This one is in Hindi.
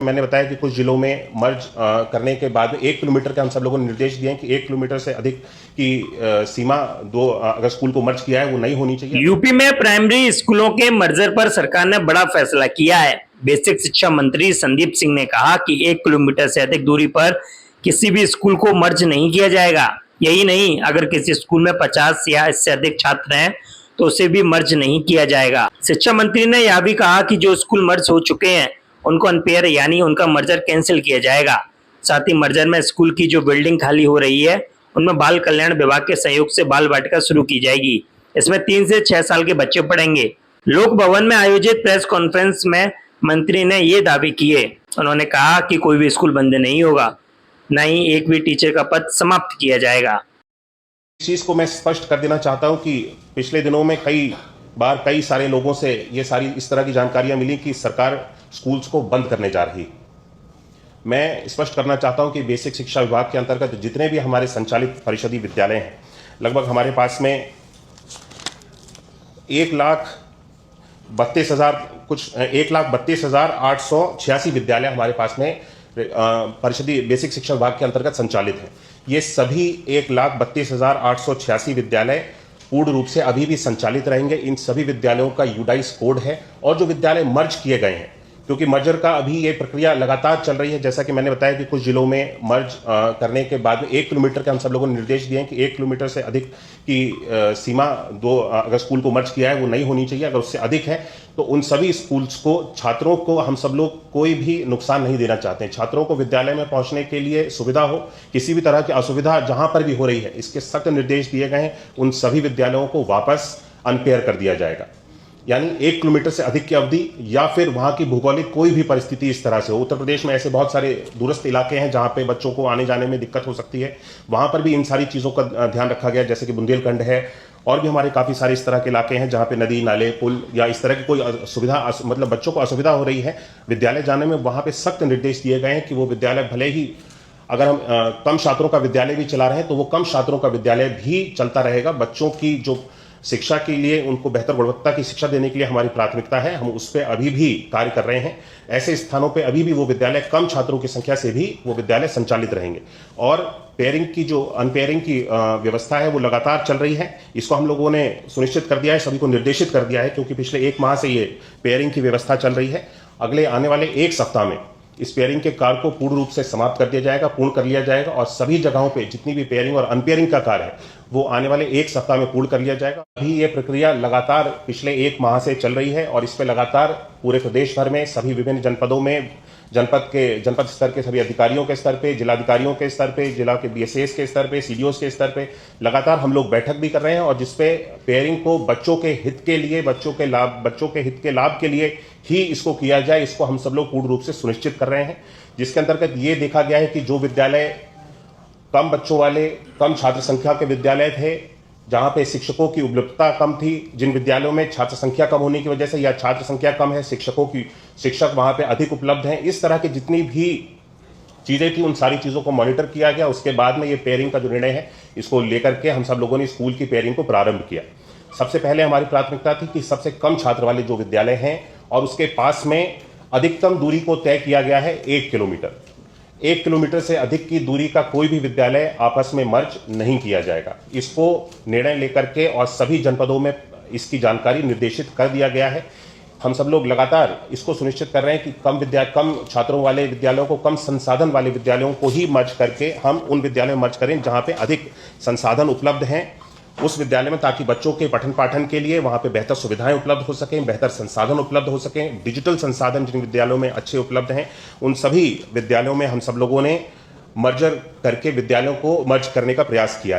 मैंने बताया कि कुछ जिलों में मर्ज करने के बाद 1 किलोमीटर के हम सब लोगों ने निर्देश दिए हैं कि 1 किलोमीटर से अधिक की सीमा अगर स्कूल को मर्ज किया है वो नहीं होनी चाहिए। यूपी में प्राइमरी स्कूलों के मर्जर पर सरकार ने बड़ा फैसला किया है। बेसिक शिक्षा मंत्री संदीप सिंह ने कहा कि 1 किलोमीटर से अधिक दूरी पर किसी भी स्कूल को मर्ज नहीं किया जाएगा। यही नहीं, अगर किसी स्कूल में 50 या इससे अधिक छात्र हैं तो उसे भी मर्ज नहीं किया जाएगा। शिक्षा मंत्री ने यह भी कहा कि जो स्कूल मर्ज हो चुके हैं उनको अनपेयर यानी उनका मर्जर कैंसिल किया जाएगा। साथ ही मर्जर में स्कूल की जो बिल्डिंग खाली हो रही है उनमें बाल कल्याण विभाग के सहयोग से बाल वाटिका शुरू की जाएगी। इसमें 3 से 6 साल के बच्चे पढ़ेंगे। लोक भवन में आयोजित प्रेस कॉन्फ्रेंस में मंत्री ने ये दावे किए। उन्होंने कहा कि कोई भी स्कूल बंद नहीं होगा, न ही एक भी टीचर का पद समाप्त किया जाएगा। इस चीज को मैं स्पष्ट कर देना चाहता हूं कि पिछले दिनों में कई सारे लोगों से ये सारी इस तरह की जानकारियां मिली कि सरकार स्कूल्स को बंद करने जा रही। मैं स्पष्ट करना चाहता हूं कि बेसिक शिक्षा विभाग के अंतर्गत जितने भी हमारे संचालित परिषदीय विद्यालय हैं, लगभग हमारे पास में 1,32,886 विद्यालय हमारे पास में परिषदीय बेसिक शिक्षा विभाग के अंतर्गत संचालित हैं। ये सभी 1,32,886 विद्यालय पूर्ण रूप से अभी भी संचालित रहेंगे। इन सभी विद्यालयों का यूडाइस कोड है और जो विद्यालय मर्ज किए गए हैं, क्योंकि मर्जर का अभी ये प्रक्रिया लगातार चल रही है, जैसा कि मैंने बताया कि कुछ जिलों में मर्ज करने के बाद 1 किलोमीटर के हम सब लोगों ने निर्देश दिए हैं कि 1 किलोमीटर से अधिक की सीमा अगर स्कूल को मर्ज किया है वो नहीं होनी चाहिए। अगर उससे अधिक है तो उन सभी स्कूल्स को, छात्रों को हम सब लोग कोई भी नुकसान नहीं देना चाहते हैं। छात्रों को विद्यालय में पहुंचने के लिए सुविधा हो, किसी भी तरह की असुविधा जहां पर भी हो रही है, इसके सख्त निर्देश दिए गए हैं। उन सभी विद्यालयों को वापस अनपेयर कर दिया जाएगा, यानी 1 किलोमीटर से अधिक की अवधि या फिर वहां की भौगोलिक कोई भी परिस्थिति इस तरह से हो। उत्तर प्रदेश में ऐसे बहुत सारे दूरस्थ इलाके हैं जहां पे बच्चों को आने जाने में दिक्कत हो सकती है, वहां पर भी इन सारी चीजों का ध्यान रखा गया, जैसे कि बुंदेलखंड है और भी हमारे काफी सारे इस तरह के इलाके हैं जहां पे नदी, नाले, पुल या इस तरह की कोई सुविधा, मतलब बच्चों को असुविधा हो रही है विद्यालय जाने में। वहां पे सख्त निर्देश दिए गए हैं कि वो विद्यालय, भले ही अगर हम कम छात्रों का विद्यालय भी चला रहे हैं तो वो कम छात्रों का विद्यालय भी चलता रहेगा। बच्चों की जो शिक्षा के लिए, उनको बेहतर गुणवत्ता की शिक्षा देने के लिए हमारी प्राथमिकता है, हम उस पर अभी भी कार्य कर रहे हैं। ऐसे स्थानों पे अभी भी वो विद्यालय, कम छात्रों की संख्या से भी वो विद्यालय संचालित रहेंगे। और पेयरिंग की जो अनपेयरिंग की व्यवस्था है वो लगातार चल रही है। इसको हम लोगों ने सुनिश्चित कर दिया है, सभी को निर्देशित कर दिया है, क्योंकि पिछले 1 माह से ये पेयरिंग की व्यवस्था चल रही है। अगले आने वाले 1 सप्ताह में इस पेयरिंग के कार्य को पूर्ण रूप से समाप्त कर दिया जाएगा, पूर्ण कर लिया जाएगा और सभी जगहों पे जितनी भी पेयरिंग और अनपेयरिंग का कार्य है वो आने वाले 1 सप्ताह में पूर्ण कर लिया जाएगा। अभी ये प्रक्रिया लगातार पिछले 1 माह से चल रही है और इस पे लगातार पूरे प्रदेश भर में सभी विभिन्न जनपदों में, जनपद स्तर के सभी अधिकारियों के स्तर पे, जिलाधिकारियों के स्तर पे, जिला के बीएसएस के स्तर पे, सीडीओस के स्तर पे लगातार हम लोग बैठक भी कर रहे हैं और जिसपे पेयरिंग को बच्चों के हित के लिए, बच्चों के हित के लाभ के लिए ही इसको किया जाए, इसको हम सब लोग पूर्ण रूप से सुनिश्चित कर रहे हैं। जिसके अंतर्गत ये देखा गया है कि जो विद्यालय कम बच्चों वाले, कम छात्र संख्या के विद्यालय थे, जहां पे शिक्षकों की उपलब्धता कम थी, जिन विद्यालयों में छात्र संख्या कम होने की वजह से या छात्र संख्या कम है, शिक्षक वहां पे अधिक उपलब्ध हैं, इस तरह की जितनी भी चीजें थी उन सारी चीजों को मॉनिटर किया गया। उसके बाद में ये पेयरिंग का जो निर्णय है इसको लेकर के हम सब लोगों ने स्कूल की पेयरिंग को प्रारंभ किया। सबसे पहले हमारी प्राथमिकता थी कि सबसे कम छात्र वाले जो विद्यालय हैं और उसके पास में अधिकतम दूरी को तय किया गया है 1 किलोमीटर। 1 किलोमीटर से अधिक की दूरी का कोई भी विद्यालय आपस में मर्ज नहीं किया जाएगा। इसको निर्णय लेकर के और सभी जनपदों में इसकी जानकारी निर्देशित कर दिया गया है। हम सब लोग लगातार इसको सुनिश्चित कर रहे हैं कि कम छात्रों वाले विद्यालयों को, कम संसाधन वाले विद्यालयों को ही मर्ज करके हम उन विद्यालयों में मर्ज करें जहां पे अधिक संसाधन उपलब्ध हैं उस विद्यालय में, ताकि बच्चों के पठन पाठन के लिए वहां पे बेहतर सुविधाएं उपलब्ध हो सकें, बेहतर संसाधन उपलब्ध हो सकें। डिजिटल संसाधन जिन विद्यालयों में अच्छे उपलब्ध हैं उन सभी विद्यालयों में हम सब लोगों ने मर्जर करके विद्यालयों को मर्ज करने का प्रयास किया है।